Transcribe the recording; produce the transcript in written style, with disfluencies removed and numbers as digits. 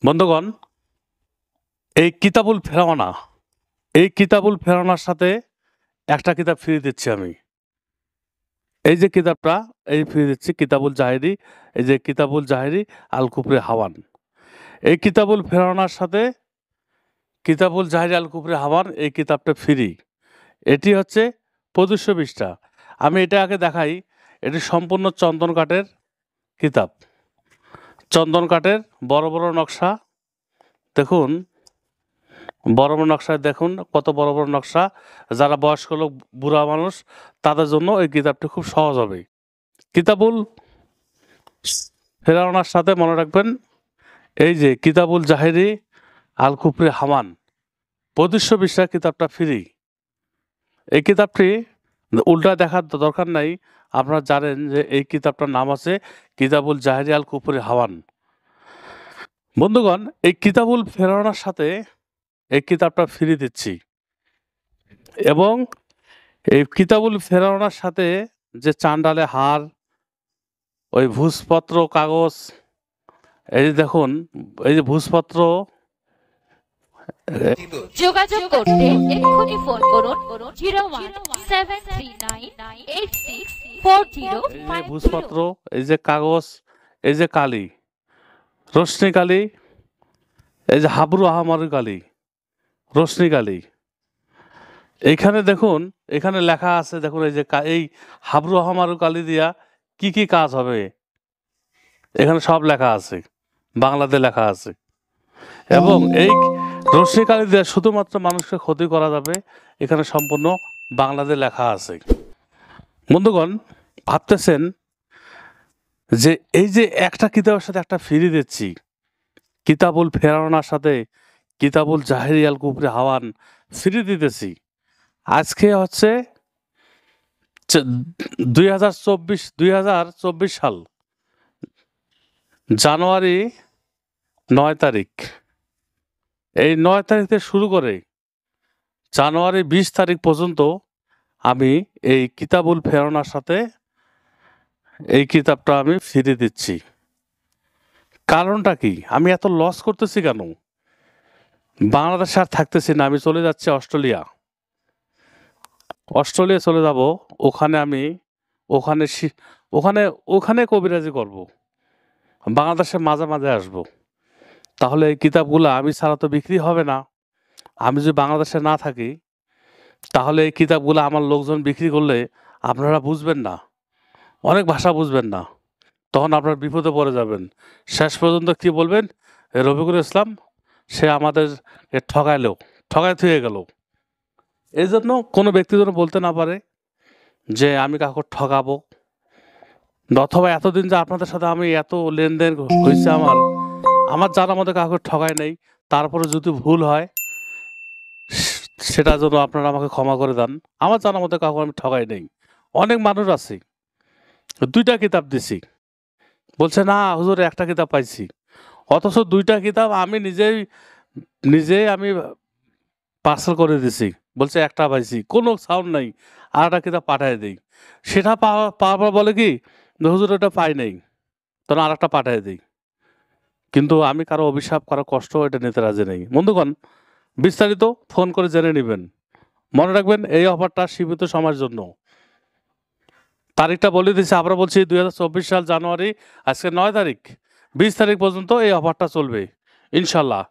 বন্ধুগণ, এই কিতাবুল ফেরানার সাথে একটা কিতাব ফ্রি দিচ্ছি আমি। এই যে কিতাবটা এই ফ্রি দিচ্ছি, কিতাবুল জাহেরি। এই যে কিতাবুল জাহেরি আল কুফরে হাওয়ান। এই কিতাবুল ফেরানার সাথে কিতাবুল জাহেরি আল কুফরে হাওয়ান এই কিতাবটা ফ্রি। এটি হচ্ছে 2500 পৃষ্ঠা। আমি এটা আগে দেখাই। এটি সম্পূর্ণ চন্দন কাঠের কিতাব। চন্দন কাঠের বড় বড় নকশা দেখুন, বড় বড় নকশায় দেখুন কত বড় বড় নকশা। যারা বয়স্ক লোক, বুড়া মানুষ, তাদের জন্য এই কিতাবটি খুব সহজ হবে। কিতাবুল ফেরাউনার সাথে মনে রাখবেন, এই যে কিতাবুল জাহেরি আল কুফরে হাওয়ান 2500 পৃষ্ঠা কিতাবটা ফ্রি। এই কিতাবটি উল্টা দেখার দরকার নাই। আপনারা জানেন যে এই কিতাবটার নাম আছে কিতাবুল জাহেরি আল কুফরে হাওয়ান। বন্ধুগণ, এই কিতাবুল ফেরাউনার সাথে এই কিতাবটা ফ্রি দিচ্ছি। এবং এই কিতাবুল ফেরাউনার সাথে যে চান্ডালে হার, ওই ভূষপত্র কাগজ, এই যে দেখুন, এই যে ভূষপত্র, যোগাযোগ করতে এক্ষুনি ফোন করুন 01739864055। এই যে ভূষপত্র, এই যে কাগজ, এই যে কালি, রশ্মি কালি, এই যে হাবরু আহমারি কালি, রশ্মি কালি। এইখানে দেখুন, এখানে লেখা আছে, দেখুন এই যে এই হাবরু আহমারু কালি দিয়া কি কি কাজ হবে, এখানে সব লেখা আছে, বাংলাতে লেখা আছে। এবং এই রশ্মি কালি দিয়ে শুধুমাত্র মানুষকে ক্ষতি করা যাবে, এখানে সম্পূর্ণ বাংলাতে লেখা আছে। বন্ধুগণ, ভাবতেছেন যে এই যে একটা কিতাবের সাথে একটা ফ্রি দিচ্ছি, কিতাবুল ফেরাউনার সাথে কিতাবুল জাহেরি আল কুফরে হাওয়ান ফ্রি দিতেছি। আজকে হচ্ছে 2024 সাল, জানুয়ারি 9 তারিখ। এই 9 তারিখ থেকে শুরু করে জানুয়ারি 20 তারিখ পর্যন্ত আমি এই কিতাবুল ফেরাউনার সাথে এই কিতাবটা আমি ফ্রি দিচ্ছি। কারণটা কি? আমি এত লস করতেছি কেন? বাংলাদেশে আর থাকতেছি না, আমি চলে যাচ্ছি অস্ট্রেলিয়া চলে যাব। ওখানে আমি ওখানে ওখানে ওখানে কবিরাজি করব, বাংলাদেশে মাঝে মাঝে আসব। তাহলে এই কিতাবগুলো আমি ছাড়া তো বিক্রি হবে না। আমি যদি বাংলাদেশে না থাকি, তাহলে এই কিতাবগুলো আমার লোকজন বিক্রি করলে আপনারা বুঝবেন না, অনেক ভাষা বুঝবেন না, তখন আপনার বিপদে পড়ে যাবেন। শেষ পর্যন্ত কি বলবেন? রফিকুল ইসলাম সে আমাদের ঠগায় থুয়ে গেল। এই জন্য কোনো ব্যক্তি যেন বলতে না পারে যে আমি কাউকে ঠগাবো, অথবা এতদিন যে আপনাদের সাথে আমি এত লেনদেন হয়েছে আমার জানার মধ্যে কাউকে ঠগায় নেই। তারপরে যদি ভুল হয় সেটা যেন আপনারা আমাকে ক্ষমা করে দেন। আমার জানার মধ্যে কাউকে আমি ঠগাই নেই। অনেক মানুষ আছে, 2টা কিতাব দিছি, বলছে না হুজুর একটা কিতাব পাইছি, অথচ 2টা কিতাব আমি নিজেই আমি পার্সেল করে দিছি, বলছে একটা পাইছি, কোনো সাউন্ড নাই, আর একটা কিতাব পাঠায় দিই। সেটা পাওয়ার পর বলে কি, হুজুর ওটা পাই নাই, তখন আর একটা পাঠায় দিই। কিন্তু আমি কারো অভিশাপ, কারো কষ্ট এটা নিতে রাজি নেই। বন্ধুগণ, বিস্তারিত ফোন করে জেনে নেবেন। মনে রাখবেন, এই অফারটা সীমিত সময়ের জন্য। তারিখটা বলে দিচ্ছি, আবার বলছি 2024 সাল জানুয়ারি, আজকে 9 তারিখ, 20 তারিখ পর্যন্ত এই অফারটা চলবে ইনশাল্লাহ।